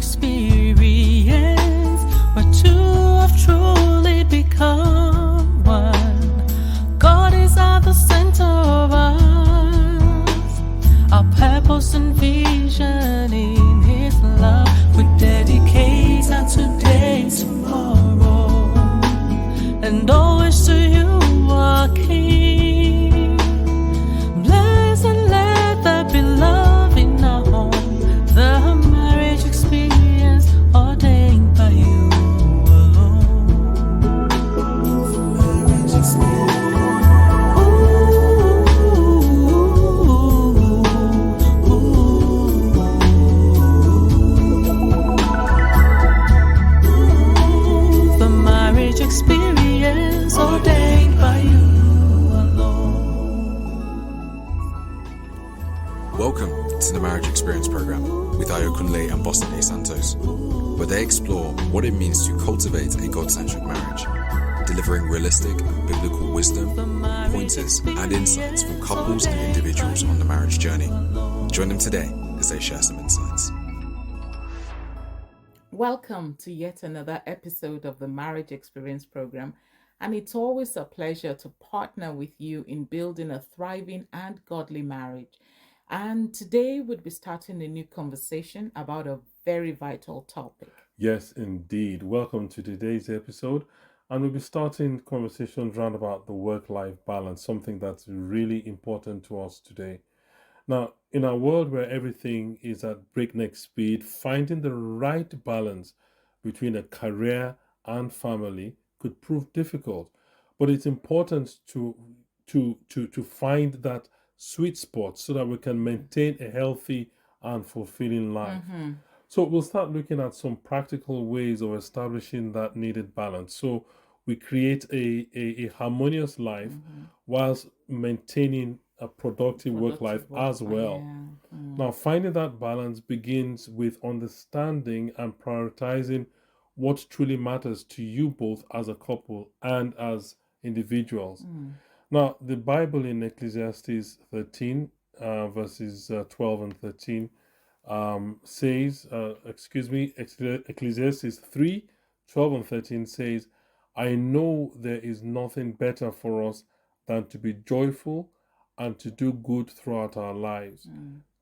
experience where two have truly become one. God is at the center of us, our purpose and vision in His love. We dedicate our today, tomorrow, and always to You, our King. Bless and let there be love in our home. The marriage experience ordained by You alone. The marriage experience. The marriage experience ordained by You alone. Welcome to the Marriage Experience program with Ayo Kunle and Boston A. Santos, where they explore what it means to cultivate a God-centric marriage, delivering realistic biblical wisdom, pointers, and insights from couples and individuals on the marriage journey. Join them today as they share some insights. Welcome to yet another episode of the Marriage Experience program, and it's always a pleasure to partner with you in building a thriving and godly marriage. And today we'll be starting a new conversation about a very vital topic. Yes, indeed. Welcome to today's episode. And we'll be starting conversations around about the work-life balance, something that's really important to us today. Now, in a world where everything is at breakneck speed, finding the right balance between a career and family could prove difficult. But it's important to find that sweet spot so that we can maintain a healthy and fulfilling life. So we'll start looking at some practical ways of establishing that needed balance. So we create a harmonious life whilst maintaining a productive work life as well. Now, finding that balance begins with understanding and prioritizing what truly matters to you both as a couple and as individuals. Now, the Bible in Ecclesiastes 13, verses 12 and 13 says, Ecclesiastes 3, 12 and 13 says, I know there is nothing better for us than to be joyful and to do good throughout our lives,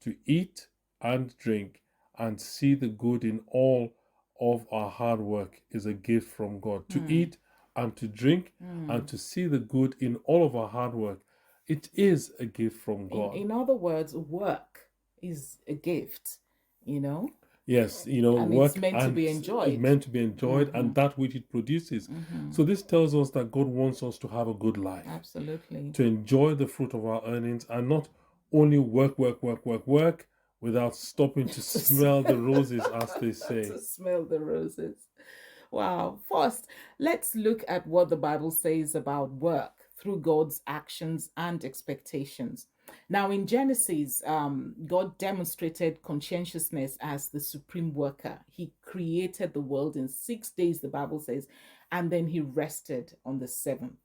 to eat and drink and see the good in all of our hard work is a gift from God. To eat and to drink and to see the good in all of our hard work, it is a gift from God. In other words, work is a gift, you know? Yes, and work it's meant to be enjoyed. It's meant to be enjoyed and that which it produces. So this tells us that God wants us to have a good life. Absolutely. To enjoy the fruit of our earnings and not only work without stopping to smell the roses, as they say. To smell the roses. Wow. First, let's look at what the Bible says about work through God's actions and expectations. Now, in Genesis, God demonstrated conscientiousness as the supreme worker. He created the world in 6 days, the Bible says, and then He rested on the seventh.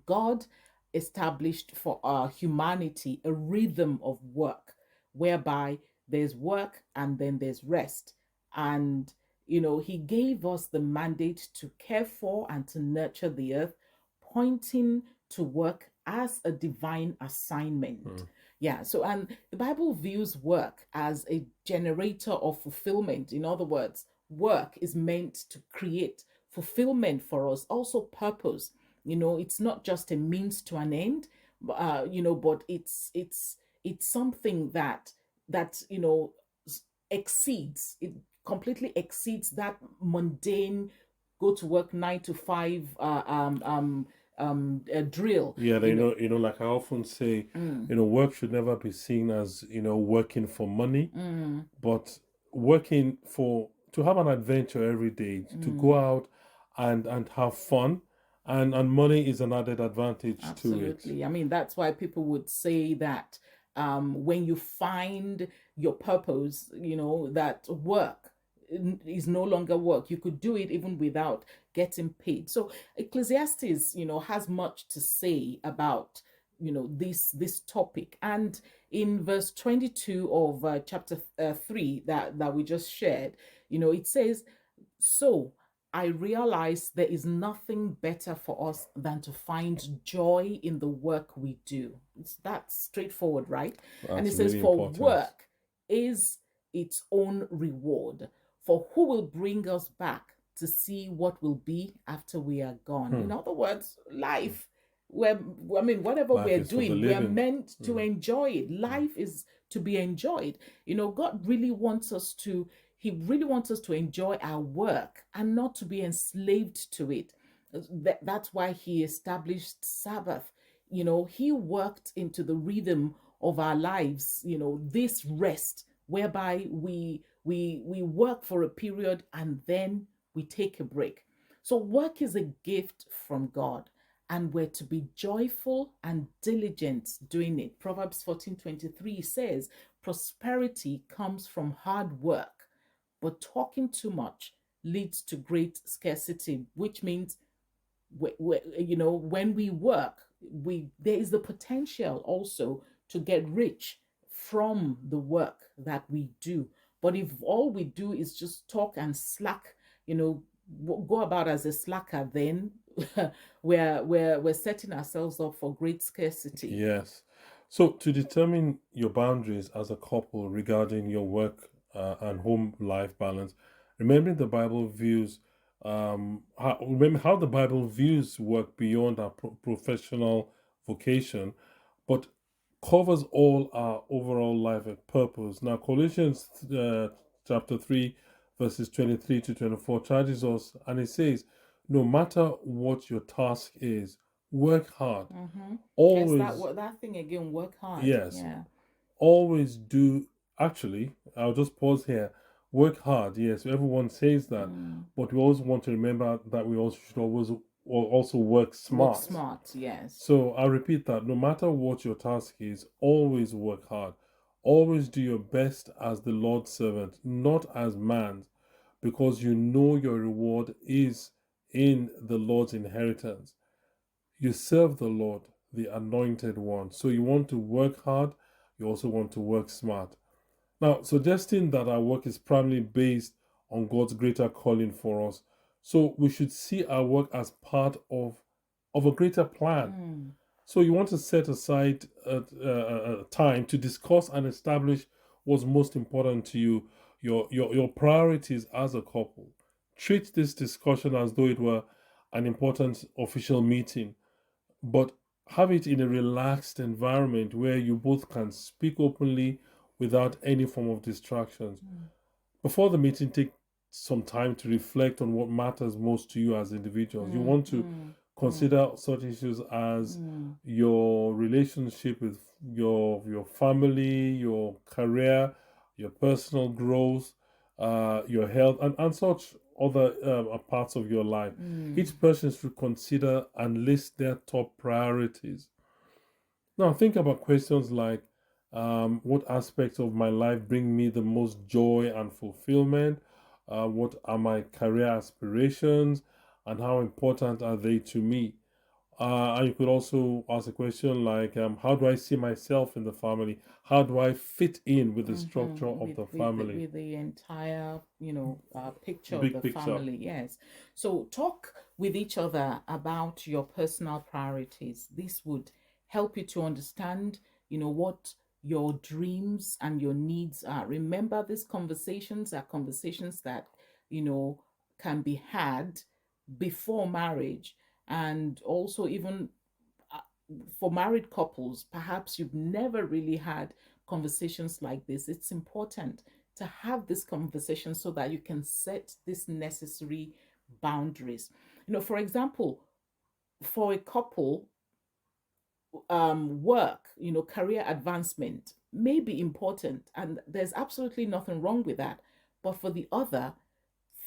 God established for our humanity a rhythm of work whereby there's work and then there's rest. And, He gave us the mandate to care for and to nurture the earth, pointing to work as a divine assignment. And the Bible views work as a generator of fulfillment. In other words, work is meant to create fulfillment for us, also purpose. It's not just a means to an end, but it's something that exceeds, it completely exceeds that mundane go to work 9 to 5 drill. Like I often say, work should never be seen as working for money, but working to have an adventure every day, to go out and have fun, and money is an added advantage. Absolutely. To it. I mean, that's why people would say that when you find your purpose, that work is no longer work. You could do it even without getting paid. So Ecclesiastes, has much to say about, this topic. And in verse 22 of chapter 3 that we just shared, it says, so I realize there is nothing better for us than to find joy in the work we do. That's straightforward, right? And it That's says, really for important. work is its own reward. For who will bring us back to see what will be after we are gone? In other words, life. Whatever Life we're is for the doing, we're living. meant to enjoy it. Life is to be enjoyed. God really wants us to, He really wants us to enjoy our work and not to be enslaved to it. That's why He established Sabbath. He worked into the rhythm of our lives, this rest whereby we work for a period and then we take a break. So work is a gift from God, and we're to be joyful and diligent doing it. Proverbs 14:23 says, prosperity comes from hard work, but talking too much leads to great scarcity, which means when we work, there is the potential also to get rich from the work that we do. But if all we do is just talk and slack, go about as a slacker, then we're setting ourselves up for great scarcity. Yes. So to determine your boundaries as a couple regarding your work and home life balance, remembering the Bible views, remember how the Bible views work beyond our professional vocation, but covers all our overall life and purpose. Now, Colossians chapter 3, verses 23 to 24 charges us, and it says, no matter what your task is, work hard. Always, Yes, that thing again, work hard. yes, Yeah. always do. Actually, I'll just pause here. Work hard, yes, everyone says that, but we also want to remember that we also should always also work smart. Work smart, yes. So I repeat that no matter what your task is, always work hard. Always do your best as the Lord's servant, not as man's, because you know your reward is in the Lord's inheritance. You serve the Lord, the anointed one. So you want to work hard, you also want to work smart. Now, suggesting that our work is primarily based on God's greater calling for us. So we should see our work as part of a greater plan. So you want to set aside time to discuss and establish what's most important to you, your priorities as a couple. Treat this discussion as though it were an important official meeting, but have it in a relaxed environment where you both can speak openly without any form of distractions. Before the meeting, take some time to reflect on what matters most to you as individuals. You want to consider such issues as your relationship with your family, your career, your personal growth, your health, and such other parts of your life. Each person should consider and list their top priorities. Now, think about questions like, what aspects of my life bring me the most joy and fulfillment? What are my career aspirations? And how important are they to me? And you could also ask a question like, how do I see myself in the family? How do I fit in with the structure of the family? With the entire, picture Big of the picture. family, yes. So talk with each other about your personal priorities. This would help you to understand, what your dreams and your needs are. Remember, these conversations are conversations that, can be had before marriage, and also even for married couples. Perhaps you've never really had conversations like this. It's important to have this conversation so that you can set these necessary boundaries. For example, for a couple, work, career advancement may be important, and there's absolutely nothing wrong with that. But for the other,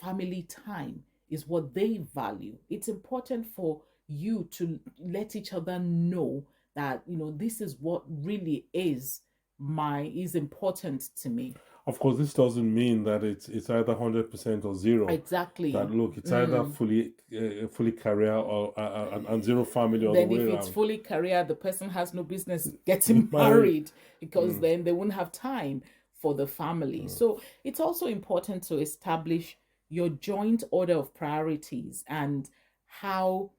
family time is what they value. It's important for you to let each other know that, this is what really is important to me. Of course, this doesn't mean that it's either 100% or zero. Exactly. That look, it's either fully career or and zero family, or the Then way if it's around. fully career, the person has no business getting Married. married, because then they won't have time for the family. So it's also important to establish your joint order of priorities, and how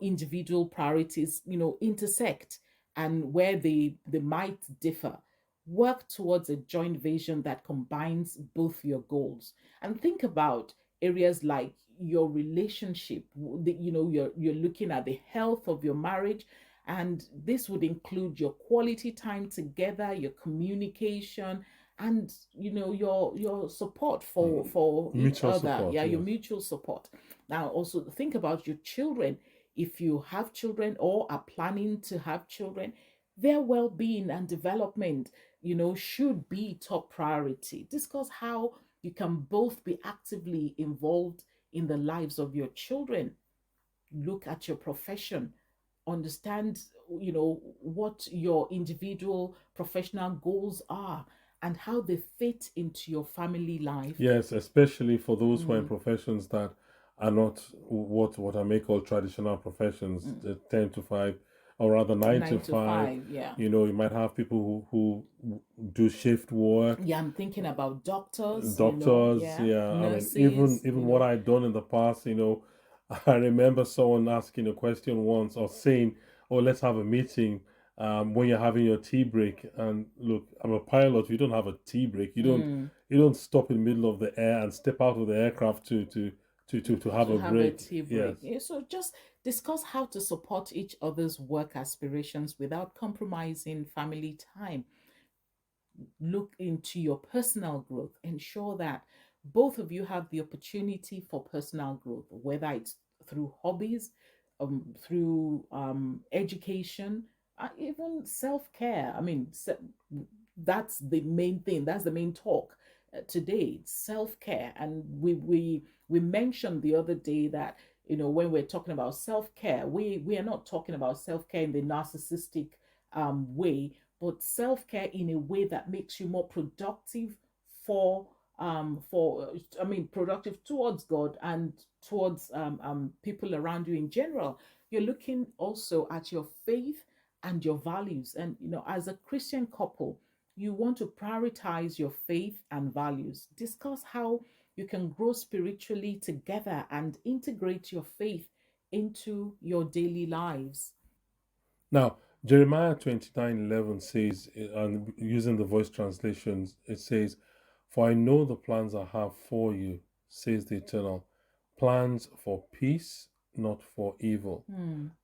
individual priorities, intersect, and where they might differ. Work towards a joint vision that combines both your goals. And think about areas like your relationship. You're looking at the health of your marriage, and this would include your quality time together, your communication, and your support for each Mutual other. support, Yeah, your yes. mutual support. Now also think about your children. If you have children or are planning to have children, their well-being and development, should be top priority. Discuss how you can both be actively involved in the lives of your children. Look at your profession. Understand, what your individual professional goals are, and how they fit into your family life. Yes, especially for those who are in professions that are not what I may call traditional professions, the 10 to 5, or rather 9 to 5. 9 to 5, yeah. You might have people who do shift work, Yeah, I'm thinking about doctors, doctors. yeah, Yeah, I mean, nurses, even what I've done in the past. I remember someone asking a question once, or saying, "Oh, let's have a meeting." When you're having your tea break, and look, I'm a pilot. You don't have a tea break. You don't stop in the middle of the air and step out of the aircraft to have to a have a break. tea Yes. break. Yeah, so just discuss how to support each other's work aspirations without compromising family time. Look into your personal growth. Ensure that both of you have the opportunity for personal growth, whether it's through hobbies, through education, even self-care. I mean, that's the main thing. That's the main talk today. It's self-care. And we mentioned the other day that, when we're talking about self-care, we are not talking about self-care in the narcissistic way, but self-care in a way that makes you more productive for I mean, productive towards God and towards people around you in general. You're looking also at your faith and your values. And as a Christian couple, you want to prioritize your faith and values. Discuss how you can grow spiritually together and integrate your faith into your daily lives. Now, Jeremiah 29:11 says, and using the voice translations, it says, "For I know the plans I have for you, says the Eternal, plans for peace, not for evil,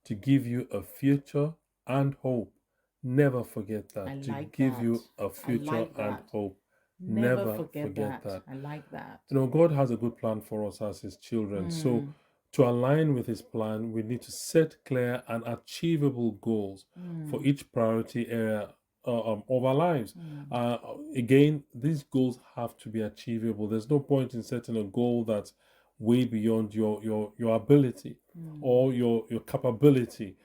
to give you a future and hope." Never forget that. I To like give that. you a I future like and that. hope. Never Never forget forget that. that. I like that. God has a good plan for us as His children. So, to align with His plan, we need to set clear and achievable goals for each priority area of our lives. Again, these goals have to be achievable. There's no point in setting a goal that's way beyond your ability or your capability.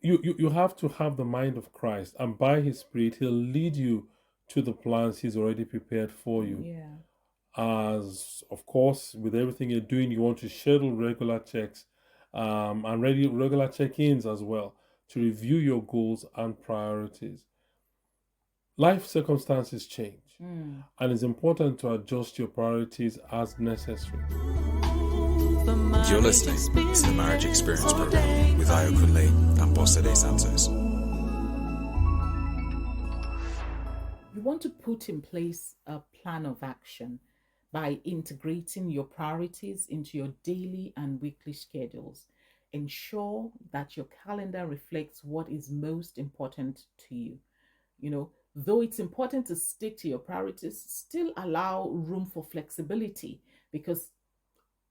You have to have the mind of Christ, and by His Spirit, He'll lead you to the plans He's already prepared for you. Yeah. As of course, with everything you're doing, you want to schedule regular checks and regular check-ins as well to review your goals and priorities. Life circumstances change, and it's important to adjust your priorities as necessary. You're listening to the Marriage Experience program with Ayo Kunle and Bosede Santos. You want to put in place a plan of action by integrating your priorities into your daily and weekly schedules. Ensure that your calendar reflects what is most important to you. Though it's important to stick to your priorities, still allow room for flexibility, because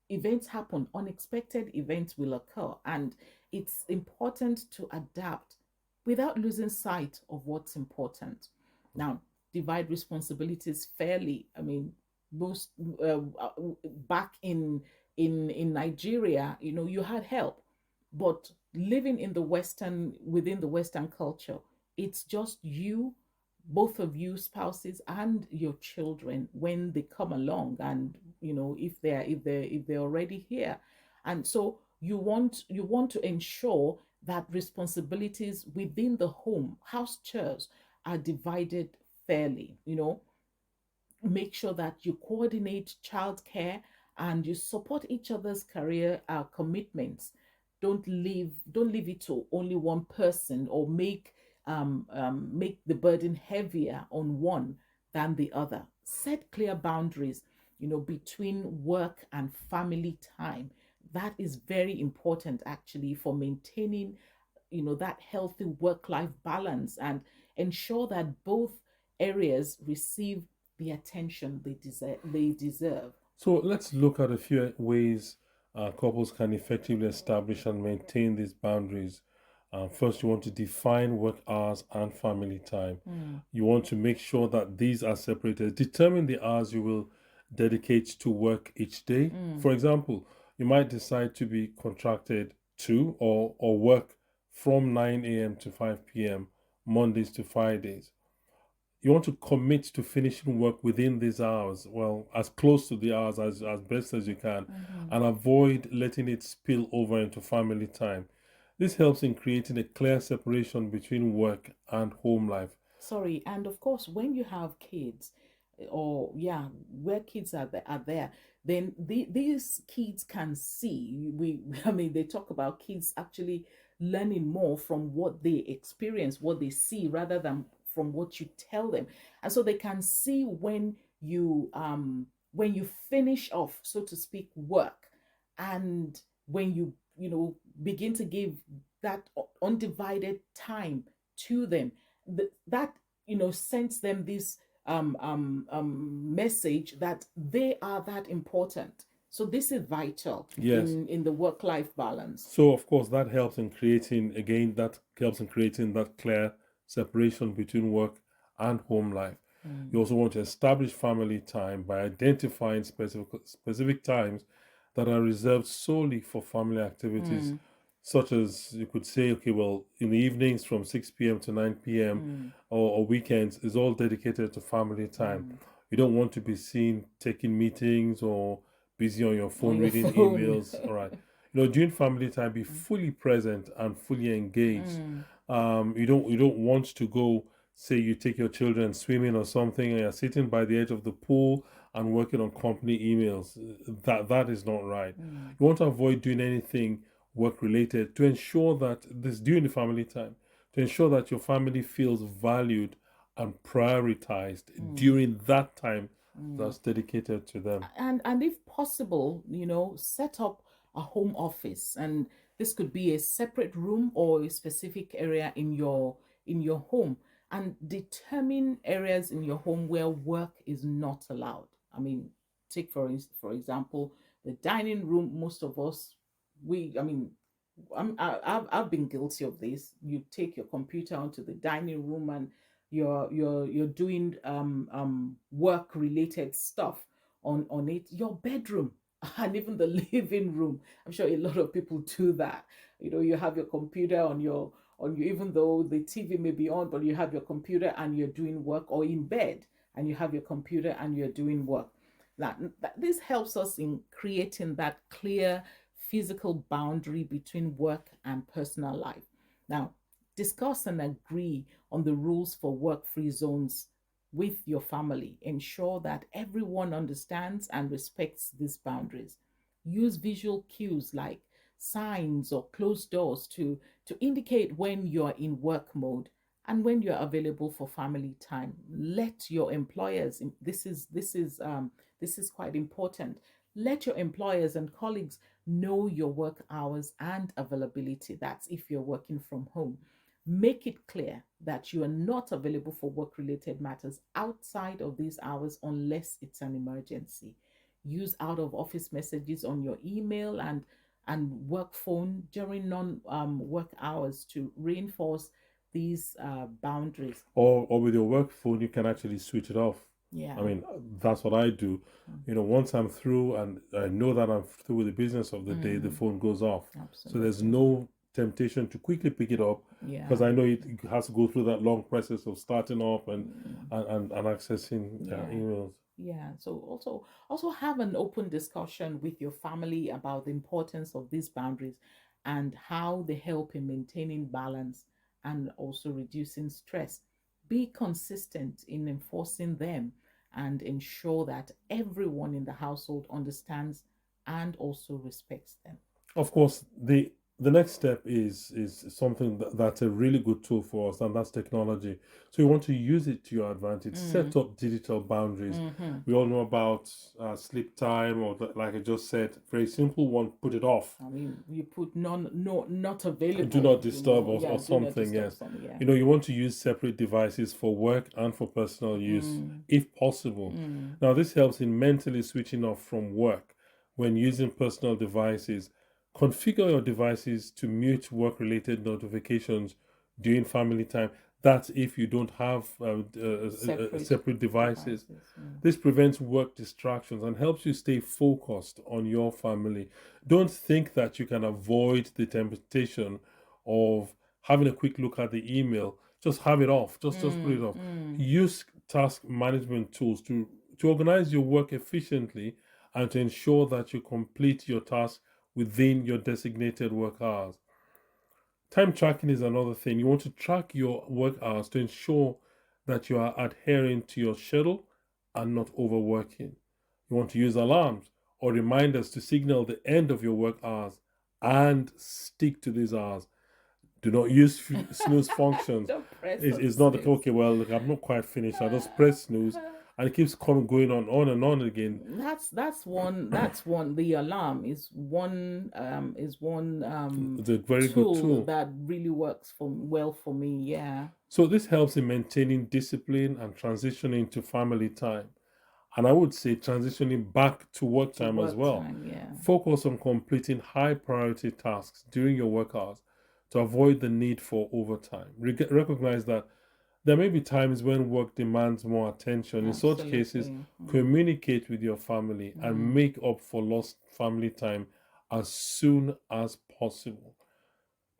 events happen, unexpected events will occur, and it's important to adapt without losing sight of what's important. Now, divide responsibilities fairly. I mean, most back in Nigeria, you had help, but living within the Western culture, it's just you both of you spouses and your children when they come along, and if they're already here. And so you want to ensure that responsibilities within the home, house chores, are divided fairly. Make sure that you coordinate childcare and you support each other's career commitments. Don't leave it to only one person, or make the burden heavier on one than the other. Set clear boundaries, between work and family time. That is very important, actually, for maintaining that healthy work life balance, and ensure that both areas receive the attention they deserve. So let's look at a few ways couples can effectively establish and maintain these boundaries. First, you want to define work hours and family time. You want to make sure that these are separated. Determine the hours you will dedicate to work each day. For example, you might decide to be contracted to or work from 9 a.m. to 5 p.m. Mondays to Fridays. You want to commit to finishing work within these hours, well, as close to the hours as best as you can, and avoid letting it spill over into family time. This helps in creating a clear separation between work and home life. Sorry, and of course, when you have kids, or yeah, where kids are there, then these kids can see. I mean, they talk about kids actually learning more from what they experience, what they see, rather than from what you tell them. And so they can see when you finish off, so to speak, work, and when begin to give that undivided time to them. That sends them this message that they are that important. So this is vital. Yes. In the work life balance. So of course that helps in creating that clear separation between work and home life. You also want to establish family time by identifying specific times that are reserved solely for family activities, such as you could say, okay, well, in the evenings from 6 p.m. to 9 p.m. or weekends is all dedicated to family time. You don't want to be seen taking meetings or busy on your phone reading emails. All right. During family time, be fully present and fully engaged. You don't want to go, say you take your children swimming or something and you're sitting by the edge of the pool and working on company emails. That is not right. You want to avoid doing anything work related to ensure that this during the family time, to ensure that your family feels valued and prioritized during that time that's dedicated to them. And if possible, set up a home office, and this could be a separate room or a specific area in your home, and determine areas in your home where work is not allowed. I mean, take for example, the dining room. Most of us, I've been guilty of this. You take your computer onto the dining room, and you're doing work related stuff on it. Your bedroom and even the living room. I'm sure a lot of people do that. You have your computer on you, even though the TV may be on, but you have your computer and you're doing work, or in bed and you have your computer and you're doing work. This helps us in creating that clear physical boundary between work and personal life. Now, discuss and agree on the rules for work-free zones with your family. Ensure that everyone understands and respects these boundaries. Use visual cues like signs or closed doors to indicate when you're in work mode and when you're available for family time. Let your employers, this is quite important. Let your employers and colleagues know your work hours and availability. That's if you're working from home. Make it clear that you are not available for work-related matters outside of these hours unless it's an emergency. Use out-of-office messages on your email and work phone during non-work hours to reinforce these boundaries. Or with your work phone, you can actually switch it off. Yeah. I mean, that's what I do. Once I'm through and I know that I'm through with the business of the day, the phone goes off. Absolutely. So there's no temptation to quickly pick it up, Yeah. because I know it has to go through that long process of starting up and accessing emails. Yeah. So also have an open discussion with your family about the importance of these boundaries and how they help in maintaining balance and also reducing stress. Be consistent in enforcing them and ensure that everyone in the household understands and also respects them. Of course, the next step is something that's a really good tool for us, and that's technology. So you want to use it to your advantage. Set up digital boundaries. We all know about sleep time, or like I just said, very simple one. Put it off. I mean, you put not available. Do not disturb you know, or do not something. disturb Yes. something, yeah. You know, you want to use separate devices for work and for personal use, if possible. Now, this helps in mentally switching off from work when using personal devices. Configure your devices to mute work-related notifications during family time. That's if you don't have separate devices. This prevents work distractions and helps you stay focused on your family. Don't think that you can avoid the temptation of having a quick look at the email. Just have it off. Just put it off. Use task management tools to organize your work efficiently and to ensure that you complete your task within your designated work hours. Time tracking is another thing. You want to track your work hours to ensure that you are adhering to your schedule and not overworking. You want to use alarms or reminders to signal the end of your work hours and stick to these hours. Do not use snooze functions. It's not like, okay, well, look, I'm not quite finished. I just press snooze, and it keeps going on and on again. That's one. The alarm is one. It's a very tool good tool that really works well for me. Yeah. So this helps in maintaining discipline and transitioning to family time. And I would say transitioning back to work time as well. Yeah. Focus on completing high priority tasks during your work hours to avoid the need for overtime. Recognize that there may be times when work demands more attention. In such cases, communicate with your family and make up for lost family time as soon as possible.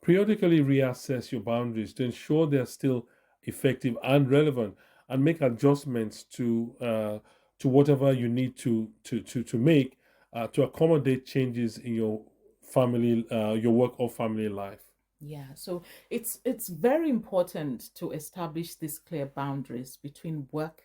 Periodically reassess your boundaries to ensure they're still effective and relevant, and make adjustments to whatever you need to make to accommodate changes in your family, your work or family life. Yeah, so it's very important to establish these clear boundaries between work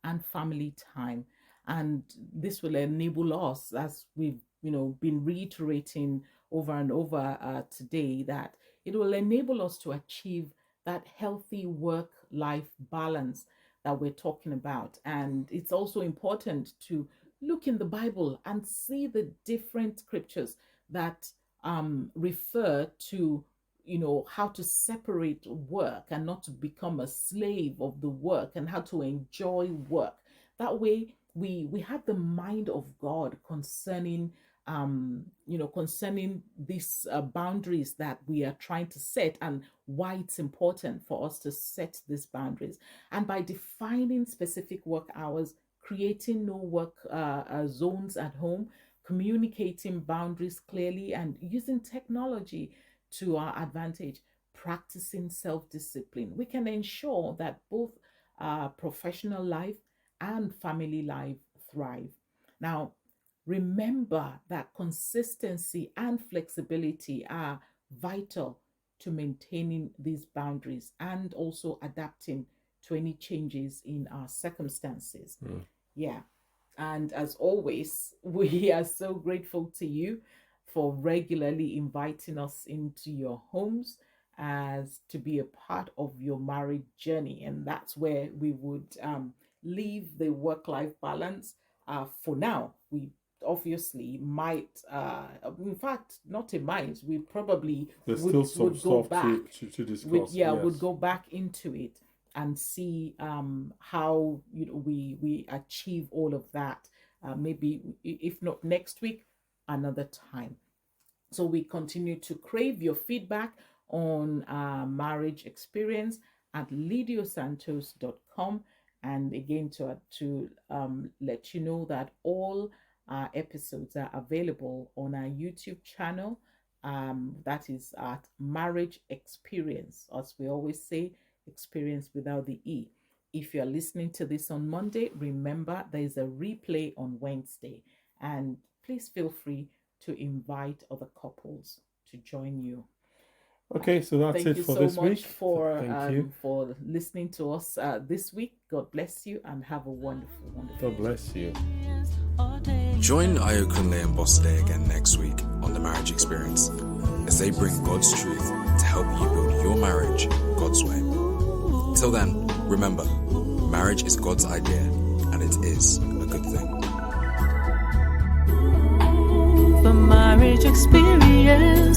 and family time, and this will enable us, as we've been reiterating over and over today, that it will enable us to achieve that healthy work-life balance that we're talking about. And it's also important to look in the Bible and see the different scriptures that refer to how to separate work and not to become a slave of the work, and how to enjoy work. That way we have the mind of God concerning concerning these boundaries that we are trying to set, and why it's important for us to set these boundaries. And by defining specific work hours, creating no work zones at home, communicating boundaries clearly, and using technology to our advantage, practicing self-discipline, we can ensure that both professional life and family life thrive. Now, remember that consistency and flexibility are vital to maintaining these boundaries and also adapting to any changes in our circumstances. Yeah. And as always, we are so grateful to you for regularly inviting us into your homes as to be a part of your marriage journey. And that's where we would leave the work-life balance for now. We obviously might, in fact, not a might, we probably There's still some would go stuff back to discuss. would go back into it and see how we achieve all of that. Maybe if not next week, another time. So we continue to crave your feedback on marriage experience at lidiosantos.com. And again, to let you know that all our episodes are available on our YouTube channel, That is at Marriage Experience, as we always say, experience without the E. If you're listening to this on Monday, remember there is a replay on Wednesday. And please feel free to invite other couples to join you. Okay, so that's Thank it you for so this much week. for you. for listening to us this week. God bless you and have a wonderful, wonderful God bless you. Join Ayo Kunle and Bosade again next week on The Marriage Experience as they bring God's truth to help you build your marriage God's way. Till then, remember, marriage is God's idea and it is a good thing. The marriage experience.